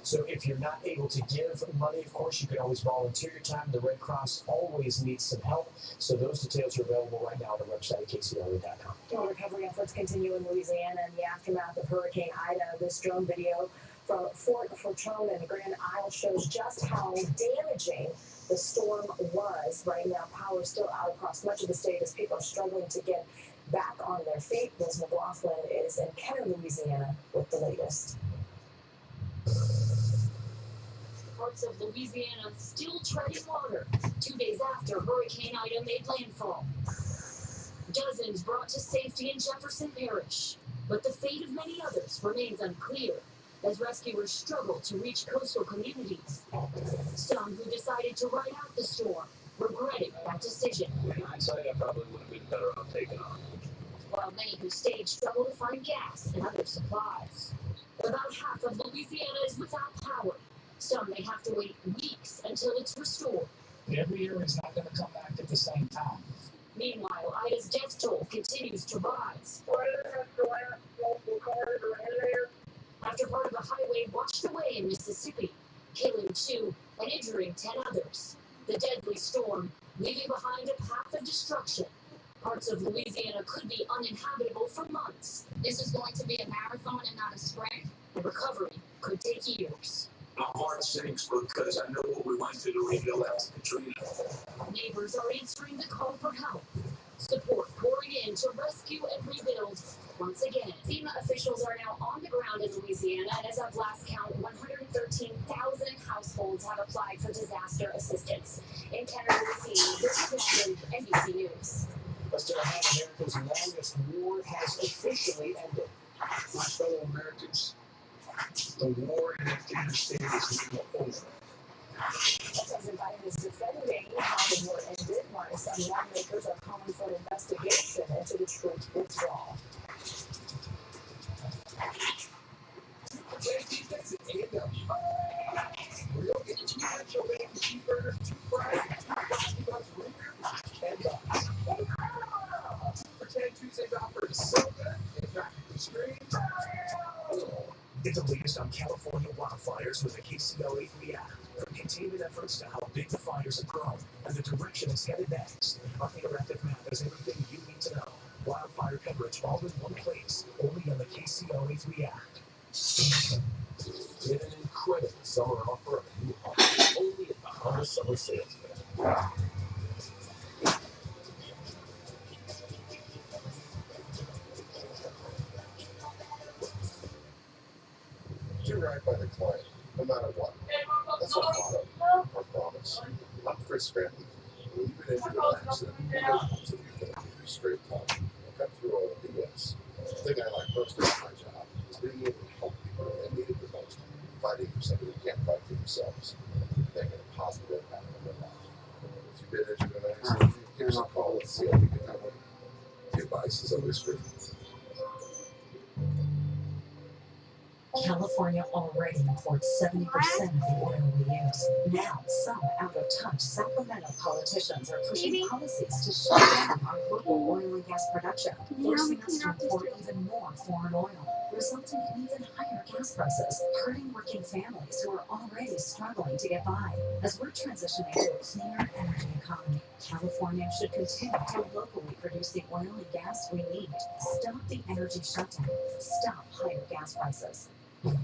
So if you're not able to give money, of course, you can always volunteer your time. The Red Cross always needs some help. So those details are available right now on our website at kcla.com. Well, recovery efforts continue in Louisiana in the aftermath of Hurricane Ida. This drone video from Fort Fortune and Grand Isle shows just how damaging the storm was. Right now, power is still out across much of the state as people are struggling to get back on their feet. Liz McLaughlin is in Kenner, Louisiana, with the latest. Parts of Louisiana still treading water 2 days after Hurricane Ida made landfall. Dozens brought to safety in Jefferson Parish, but the fate of many others remains unclear as rescuers struggle to reach coastal communities. Some who decided to ride out the storm regretted that decision. In hindsight, I probably would have been better off taking off. While many who stayed struggle to find gas and other supplies. About half of Louisiana is without power. Some may have to wait weeks until it's restored. Every year is not going to come back at the same time. Meanwhile, Ida's death toll continues to rise. After part of the highway washed away in Mississippi, killing 2 and injuring 10 others. The deadly storm leaving behind a path of destruction. Parts of Louisiana could be uninhabitable for months. This is going to be a marathon and not a sprint. The recovery could take years. My heart sinks because I know what we went through to rebuild after Katrina. Neighbors are answering the call for help. Support pouring in to rescue and rebuild once again. FEMA officials are now on the ground in Louisiana, and as of last count, 113,000 households have applied for disaster assistance. In Kenner, Louisiana, this is NBC News. Let's tell how America's longest war has officially ended. My fellow Americans, the war in Afghanistan is now over. President Biden is defending how the war ended, while some lawmakers are calling for an investigation into the troop withdrawal. We'll get 2 natural bacon cheeseburgers, 2 fries, 2 $50 and bucks. 2 for $10 Tuesdays offer is so good, it practically screams. Get the latest on California wildfires with the KCLA3 app. From containment efforts to how big the fires have grown and the direction it's headed next. Our interactive map has everything you need to know. Wildfire coverage all in one place, only on the KCLA3 app. Get an incredible summer offer of a new Honda, only at the Honda Summer Sales Event. Do right by the client, no matter what. That's our motto, our promise. I'm Chris Scranton. When you've been injured in an accident, the minimums that we can do is straight talk and cut through all the BS. The thing I like most about my job is being able to help people that need it the most, fighting for somebody who can't fight for themselves, making a positive impact on their life. If you've been injured in an accident, give us a call and see how we can help you. The advice is always free. California already imports 70% of the oil we use. Now, some out-of-touch Sacramento politicians are pushing policies to shut down our local oil and gas production, forcing us to import even more foreign oil, resulting in even higher gas prices, hurting working families who are already struggling to get by. As we're transitioning to a cleaner energy economy, California should continue to locally produce the oil and gas we need. Stop the energy shutdown. Stop higher gas prices. Get an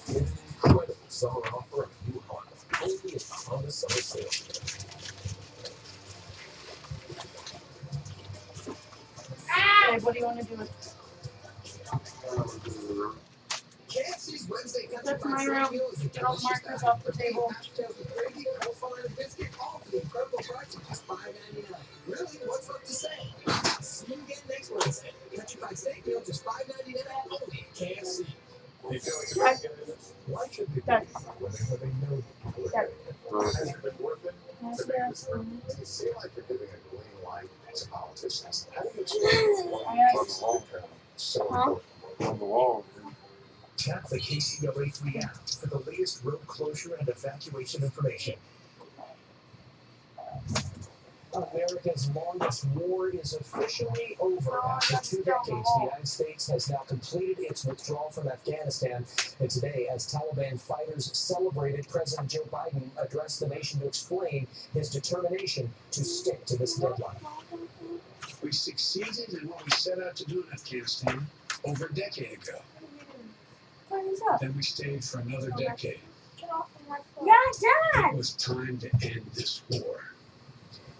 incredible summer offer of a new Honda, only at the Honda Summer Sales Event. Hey, what do you want to do with KFC's Wednesday Country That's my Fried room. Meal is a Get all the delicious markers diet. off the table. Mashed potatoes with gravy, coleslaw, and biscuit, all for the incredible price of just $5.99. Really, what's left to say? See you again next Wednesday. Country Fried Steak Meal, just $5.99 only at KFC. They feel like they're getting it. Why should they do it whenever they know people are getting it? Has it been worth it to make this work? You seem like you're living a green light as a politician. How do you explain on the long term? So important. On the long term. Tap the KCLA3 app for the latest road closure and evacuation information. America's longest war is officially over. After 2 decades, the United States has now completed its withdrawal from Afghanistan. And today, as Taliban fighters celebrated, President Joe Biden addressed the nation to explain his determination to stick to this deadline. We succeeded in what we set out to do in Afghanistan over a decade ago. Then we stayed for another decade. It was time to end this war.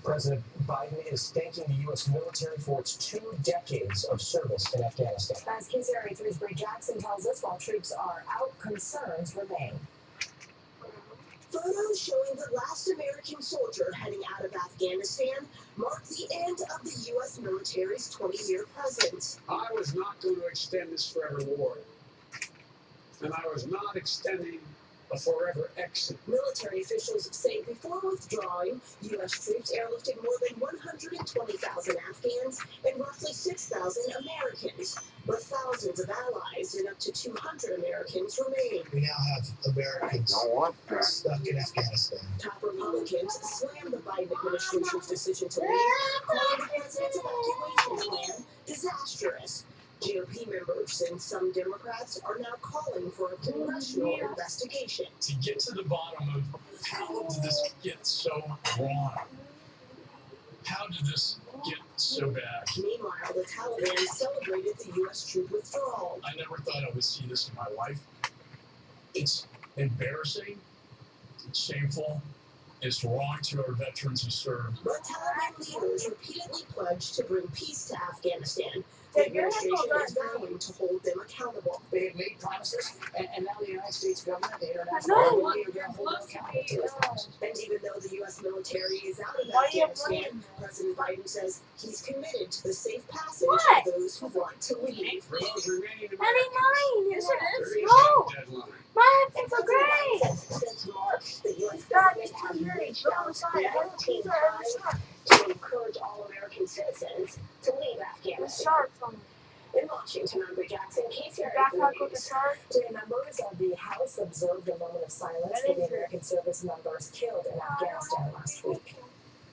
President Biden is thanking the U.S. military for its 2 decades of service in Afghanistan. As KCRA 3's Bree Jackson tells us, while troops are out, concerns remain. Photos showing the last American soldier heading out of Afghanistan mark the end of the U.S. military's 20-year presence. I was not going to extend this forever war. And I was not extending a forever exit. Military officials say before withdrawing, U.S. troops airlifted more than 120,000 Afghans and roughly 6,000 Americans, but thousands of allies and up to 200 Americans remain. We now have Americans stuck in Afghanistan. Top Republicans slammed the Biden administration's decision to leave, calling the president's evacuation plan disastrous. GOP members and some Democrats are now calling for a congressional investigation. To get to the bottom of how did this get so wrong? How did this get so bad? Meanwhile, the Taliban celebrated the U.S. troop withdrawal. I never thought I would see this in my life. It's embarrassing. It's shameful. It's wrong to our veterans who served. But Taliban leaders repeatedly pledged to bring peace to Afghanistan. The administration is vowing to hold them accountable. They have made promises, and now the United States government, the international community, are going to hold them accountable to those promises. And even though the U.S. military is out of Afghanistan, President Biden says he's committed to the safe passage of those who want to leave. For those remaining That ain't mine. there is No. no deadline. My headphones are great. Since March, the U.S. God, government has these reached are out really 19 sharp. times to encourage all American citizens to leave It's Afghanistan. sharp from In Washington, I'm Bree Jackson, KCRA backpack with the News. sharp. Today, members of the House observed a moment of silence for the American service members killed in Afghanistan last week.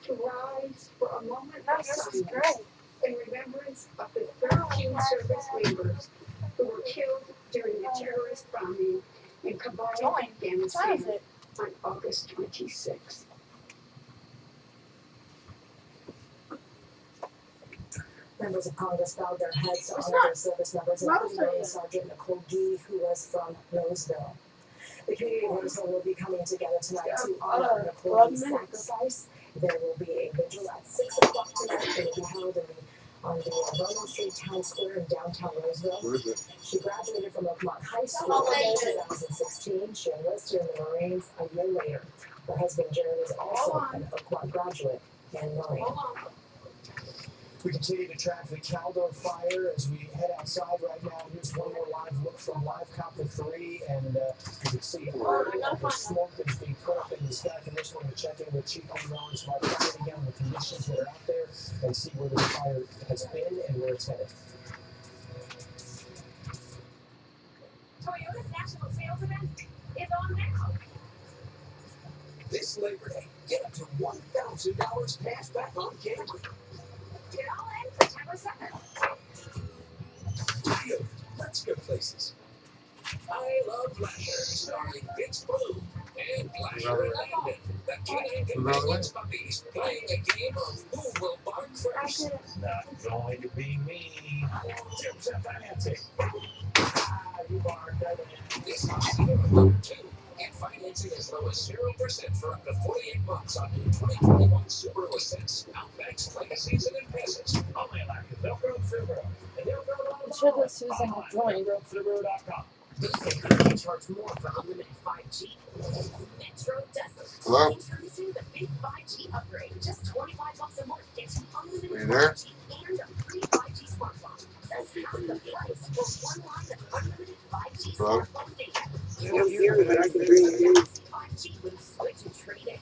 To rise for a moment That of is silence great. in remembrance of the 13 service members who were killed during the terrorist bombing in Kabul, What is Afghanistan it? on August 26th. Members of Congress bowed their heads to It's honor not- their service members, including Marine Sergeant Nicole Gee, who was from Roseville. The community of Roseville will be coming together tonight to honor Nicole Gee's sacrifice. There will be a vigil at 6 o'clock tonight that will be held on the Vernon Street Town Square in downtown Roseville. Where is it? She graduated from Oakmont High School in 2016. She enlisted in the Marines a year later. Her husband Jared is also an Oakmont graduate and Marine. We continue to track the Caldor fire as we head outside right now. Here's one more live look from Live Copter 3, and you can see all of the smoke that is being put up in the sky. From this one, we check in with Chief Unknown's Mark Ryan again on the conditions that are out there and see where the fire has been and where it's headed. Toyota's national sales event is on now. This Labor Day, get up to $1,000 cash back on Camry. Get all in September 2nd. Toyota, let's go places. I Love Lasher, starring Vince Blue and Lasher and Landon, the canine companions puppies, playing a game of who will bark first. Not going to be me. Tips and financing. You are This is year number 2. Get financing as low as 0% for up to 48 months on new 2021 Subaru Ascents, Outbacks, Legacies, and Imprezas. only like Velcro Subaru. And Velcro Should have Susan joined. Subaru.com. They charge more for unlimited 5G. Metro doesn't. Hello? Introducing the big 5G upgrade. Just $25 a month gets you unlimited Are you there? 5G and a free 5G smartphone. That's half the price for one line of unlimited 5G Hello? smartphone data. I'm here, but I can bring you in. 5G when you switch and trade in.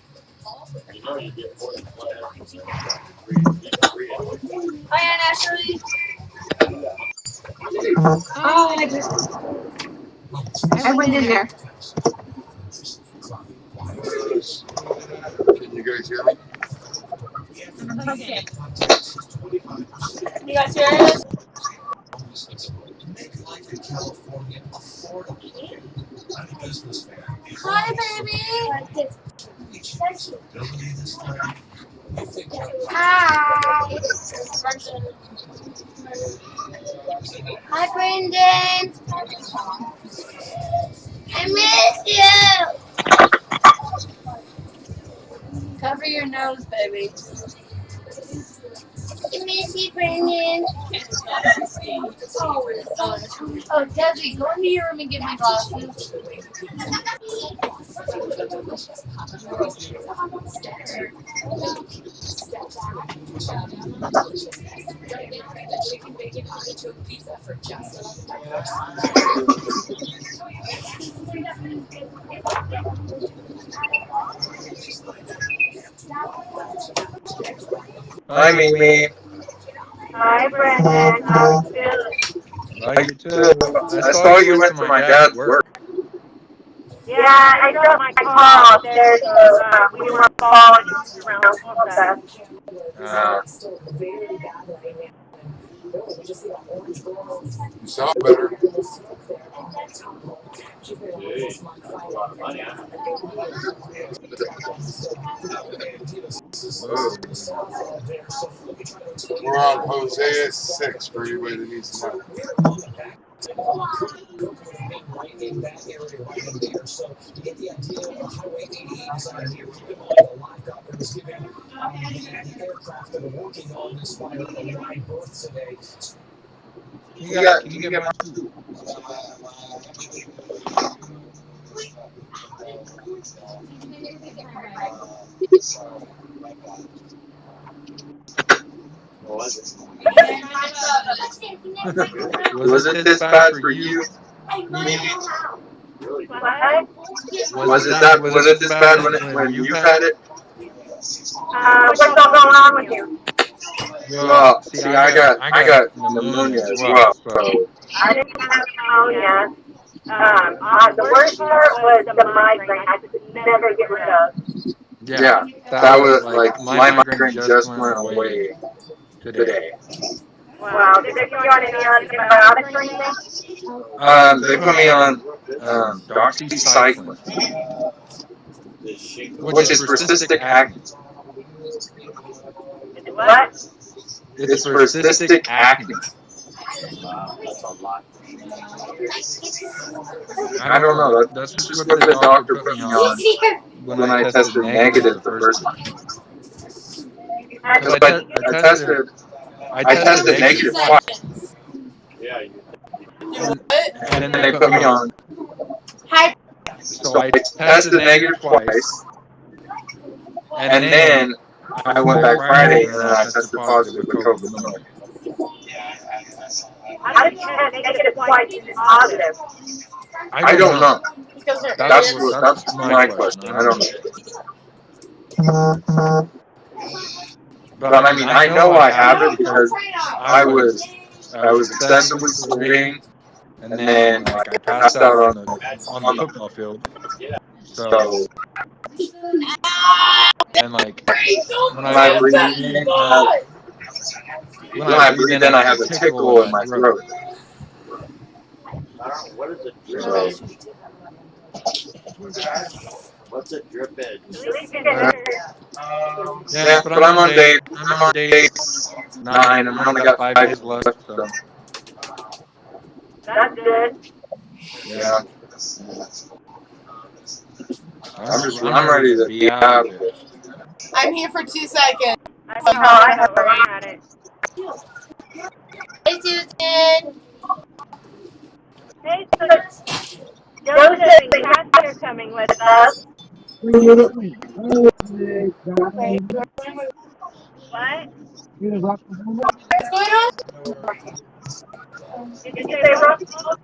All with the 5G. Hi, Aunt Ashley. Oh, I went in there. Can you guys hear me? Okay. You guys serious? Make life in California affordable. I'm a businessman. Hi, baby. Stability this time. You think Hi. Hi, Brendan. I miss you. Cover your nose, baby. I miss you, Brendan. Oh, Desi, go into your room and get my glasses. Hi, Mimi. Hi, Brendan. How you feeling? I you too. I saw you went to my dad's work. Yeah, I dropped my car upstairs, so we didn't want to fall around the bus. You sound better. We're on Hosea 6 for anybody that needs to know. right in that area, right in there. So you get the idea. Highway 88 is on here. Keep in mind the lockup is giving the aircraft that are working on this fire a wide berth today. Can you get my food? Was it this bad for you? Was it this bad when you had it? What's all going on with you? Well, see, I got pneumonia as well, so. I didn't have pneumonia. The worst part was the migraine. I could never get rid of. Yeah, that was like my migraine just went away today. Wow. Did they put you on any antibiotics or anything? They put me on doxycycline, which is for cystic acne. What? It's for cystic acne. I don't know. That's just what the doctor put me on when I tested negative the first time. I tested negative twice. And then they put me on. So I tested negative twice. And then I went back Friday and then I tested positive with COVID pneumonia. How did you test negative twice and positive? I don't know. That's my question. I don't know. But I mean, I know I have it because I was excessively sweating, and then like I passed out on the football field. So and like when I breathe in, I have a tickle in my throat. What is a drip edge? What's a drip edge? Yeah, but I'm on day 9, and I only got 5 days left. So. That's good. Yeah. I'm ready to be out of it. I'm here for 2 seconds. I know, we're at it. Hey, Susan. Hey, Joseph and Cassie are coming with us. What? What's going on? Did you say Russell?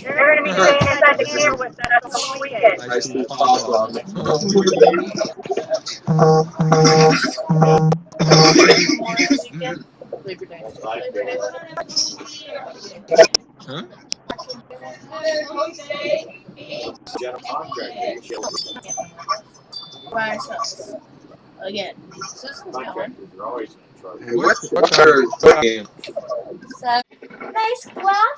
They're going to be staying inside the camper with us the whole weekend. I see Papa. Labor Day. Huh? Got a contract. by ourselves. Again, Susan's going. Hey, what's our game? Nice glass